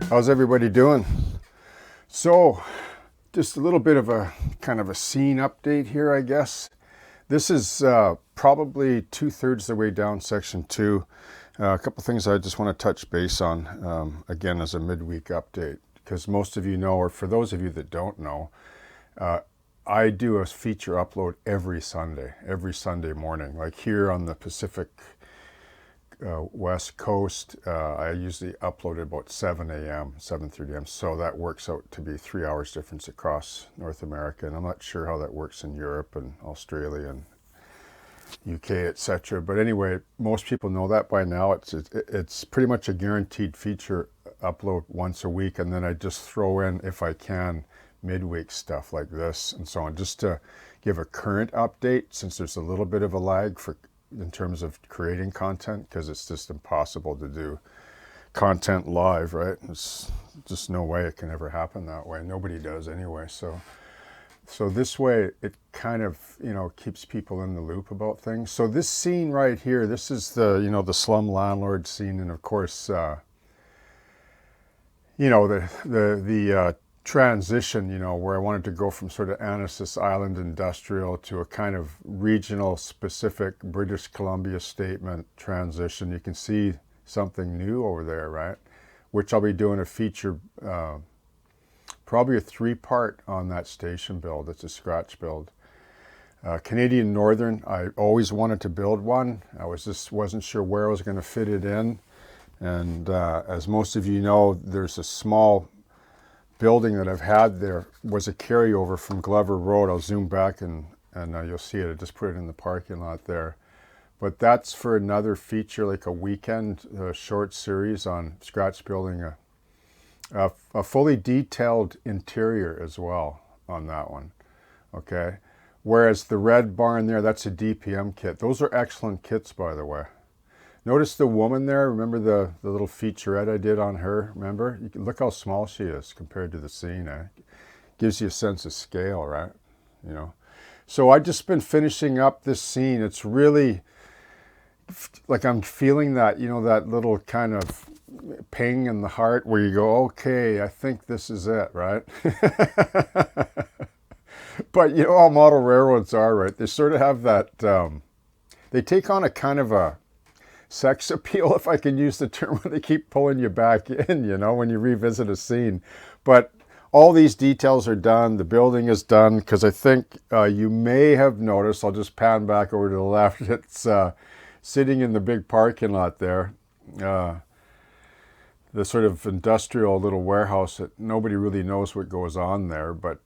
How's everybody doing? So, just a little bit of a kind of a scene update here, I guess. This is probably 2/3 of the way down section two. A couple things I just want to touch base on again as a midweek update, because most of you know, or for those of you that don't know, I do a feature upload every Sunday morning. Like here on the Pacific West Coast, I usually upload at about 7 a.m., 7:30 a.m. So that works out to be 3 hours difference across North America. And I'm not sure how that works in Europe and Australia and UK, etc. But anyway, most people know that by now. It's pretty much a guaranteed feature upload once a week. And then I just throw in, if I can, midweek stuff like this and so on, just to give a current update, since there's a little bit of a lag in terms of creating content, because it's just impossible to do content live, right? It's just no way it can ever happen that way. Nobody does anyway. So this way it kind of, keeps people in the loop about things. So this scene right here, this is the slum landlord scene. And of course, the transition, where I wanted to go from sort of Annacis Island industrial to a kind of regional specific British Columbia statement transition. You can see something new over there, right? Which I'll be doing a feature, probably a 3-part on that station build. It's a scratch build. Canadian Northern, I always wanted to build one. I wasn't sure where I was going to fit it in. And as most of you know, there's a small building that I've had there was a carryover from Glover Road. I'll zoom back and you'll see it. I just put it in the parking lot there. But that's for another feature, like a weekend short series on scratch building a fully detailed interior as well on that one. Okay. Whereas the red barn there, that's a DPM kit. Those are excellent kits, by the way. Notice the woman there. Remember the little featurette I did on her? Remember? You can look how small she is compared to the scene. Gives you a sense of scale, right? So I've just been finishing up this scene. It's really like I'm feeling that, that little kind of ping in the heart where you go, okay, I think this is it, right? But you know how model railroads are, right? They sort of have that, they take on a kind of a sex appeal, if I can use the term, when they keep pulling you back in, when you revisit a scene. But all these details are done. The building is done, because I think you may have noticed, I'll just pan back over to the left, it's sitting in the big parking lot there, the sort of industrial little warehouse that nobody really knows what goes on there, but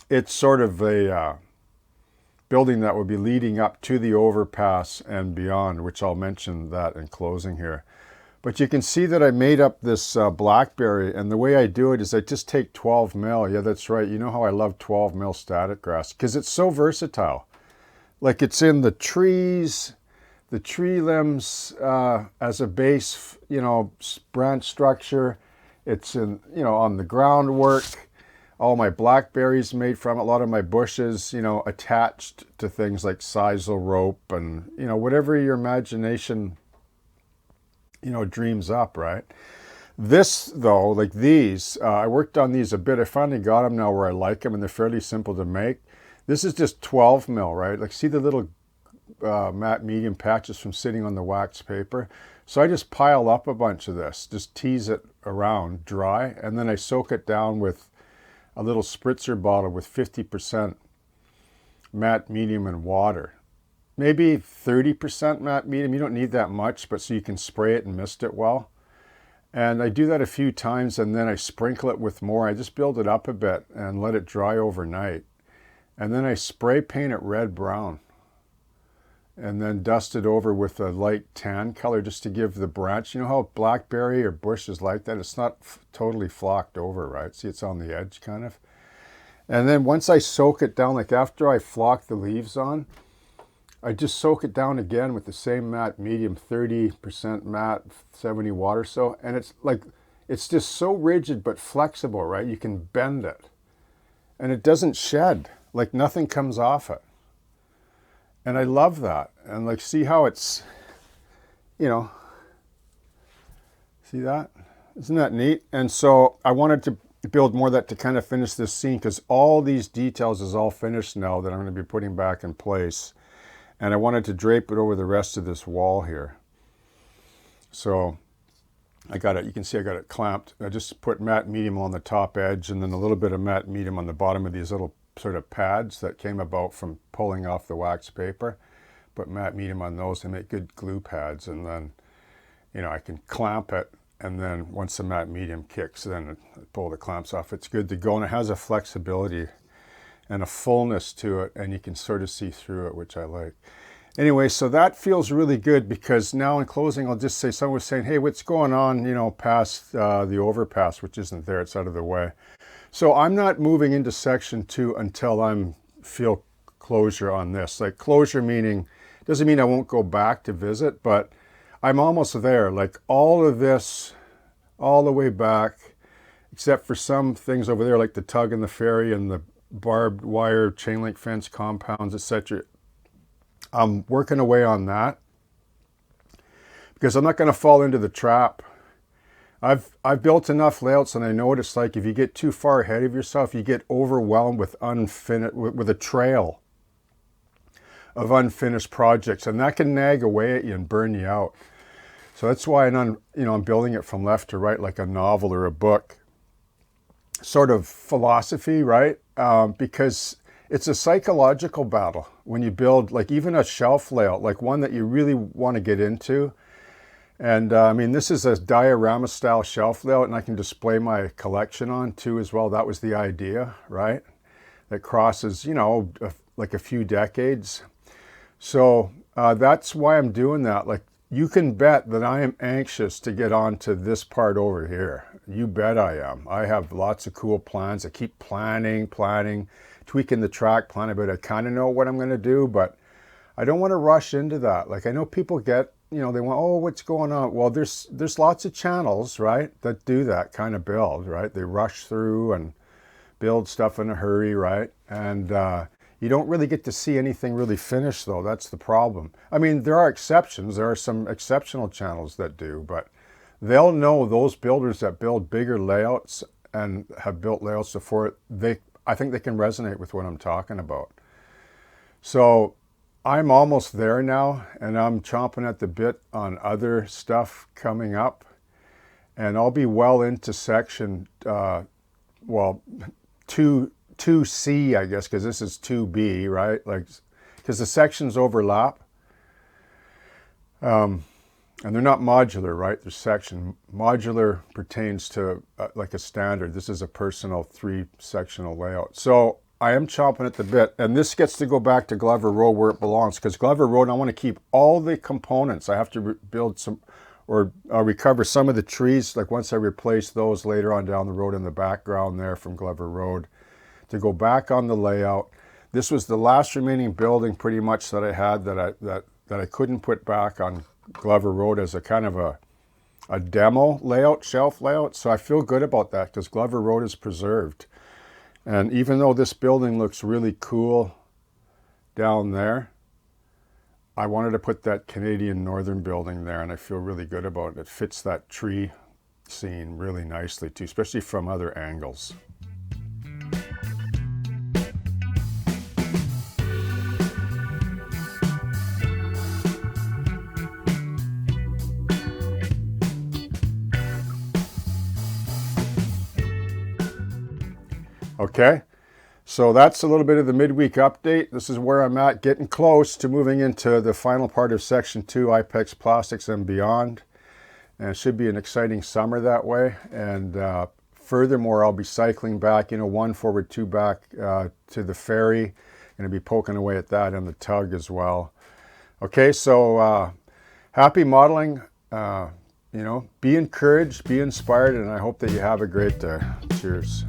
it's sort of a building that would be leading up to the overpass and beyond, which I'll mention that in closing here. But you can see that I made up this blackberry, and the way I do it is I just take 12 mil. Yeah, that's right. You know how I love 12 mil static grass, because it's so versatile. Like, it's in the trees, the tree limbs as a base, branch structure. It's in, on the groundwork. All my blackberries made from it, a lot of my bushes, attached to things like sisal rope and, whatever your imagination, dreams up, right? This, though, like these, I worked on these a bit. I finally got them now where I like them, and they're fairly simple to make. This is just 12 mil, right? Like, see the little matte medium patches from sitting on the wax paper? So I just pile up a bunch of this, just tease it around dry, and then I soak it down with a little spritzer bottle with 50% matte medium and water. Maybe 30% matte medium. You don't need that much, but so you can spray it and mist it well. And I do that a few times, and then I sprinkle it with more. I just build it up a bit and let it dry overnight. And then I spray paint it red-brown. And then dust it over with a light tan color just to give the branch, how blackberry or bush is like that? It's not totally flocked over, right? See, it's on the edge kind of. And then once I soak it down, like after I flock the leaves on, I just soak it down again with the same matte medium, 30% matte, 70 water. So, and it's just so rigid but flexible, right? You can bend it. And it doesn't shed, like nothing comes off it. And I love that. And like, see how it's, see that? Isn't that neat? And so I wanted to build more of that to kind of finish this scene, because all these details is all finished now that I'm going to be putting back in place. And I wanted to drape it over the rest of this wall here. So I got it, you can see I got it clamped. I just put matte medium on the top edge and then a little bit of matte medium on the bottom of these little sort of pads that came about from pulling off the wax paper. Put matte medium on those to make good glue pads, and then, you know, I can clamp it, and then once the matte medium kicks, then I pull the clamps off. It's good to go, and it has a flexibility and a fullness to it, and you can sort of see through it, which I like. Anyway, so that feels really good, because now in closing, I'll just say, someone was saying, hey, what's going on, you know, past the overpass, which isn't there, it's out of the way. So I'm not moving into section 2 until I'm feel closure on this. Like, closure meaning, doesn't mean I won't go back to visit, but I'm almost there. Like, all of this, all the way back, except for some things over there, like the tug and the ferry and the barbed wire chain link fence compounds, etc. I'm working away on that, because I'm not going to fall into the trap. I've built enough layouts, and I noticed, like, if you get too far ahead of yourself, you get overwhelmed with with a trail of unfinished projects, and that can nag away at you and burn you out. So that's why I'm building it from left to right, like a novel or a book sort of philosophy, right? Because it's a psychological battle when you build, like, even a shelf layout, like one that you really want to get into. And I mean, this is a diorama style shelf layout, and I can display my collection on too as well. That was the idea, right? That crosses, you know, like a few decades. So that's why I'm doing that. Like, you can bet that I am anxious to get on to this part over here. You bet I am. I have lots of cool plans. I keep planning, tweaking the track plan a bit. I kind of know what I'm going to do, but I don't want to rush into that. Like, I know people get, you know, they want, oh, what's going on? Well, there's lots of channels, right, that do that kind of build, right? They rush through and build stuff in a hurry, right? And you don't really get to see anything really finished, though. That's the problem. I mean, there are exceptions. There are some exceptional channels that do, but they'll know, those builders that build bigger layouts and have built layouts before, I think they can resonate with what I'm talking about. So I'm almost there now, and I'm chomping at the bit on other stuff coming up, and I'll be well into section, 2C, I guess, because this is 2B, right? Like, because the sections overlap, and they're not modular, right? They're section. Modular pertains to like a standard. This is a personal 3-sectional layout. So I am chomping at the bit, and this gets to go back to Glover Road where it belongs, because Glover Road, I want to keep all the components. I have to build some, or recover some of the trees, like once I replace those later on down the road in the background there from Glover Road, to go back on the layout. This was the last remaining building pretty much that I had that I couldn't put back on Glover Road as a kind of a demo layout, shelf layout. So I feel good about that, because Glover Road is preserved. And even though this building looks really cool down there, I wanted to put that Canadian Northern building there, and I feel really good about it. It fits that tree scene really nicely too, especially from other angles. Okay, so that's a little bit of the midweek update. This is where I'm at, getting close to moving into the final part of section 2, IPEX Plastics and Beyond. And it should be an exciting summer that way. And furthermore, I'll be cycling back, 1 forward, 2 back to the ferry. Going to be poking away at that and the tug as well. Okay, so happy modeling. Be encouraged, be inspired, and I hope that you have a great day. Cheers.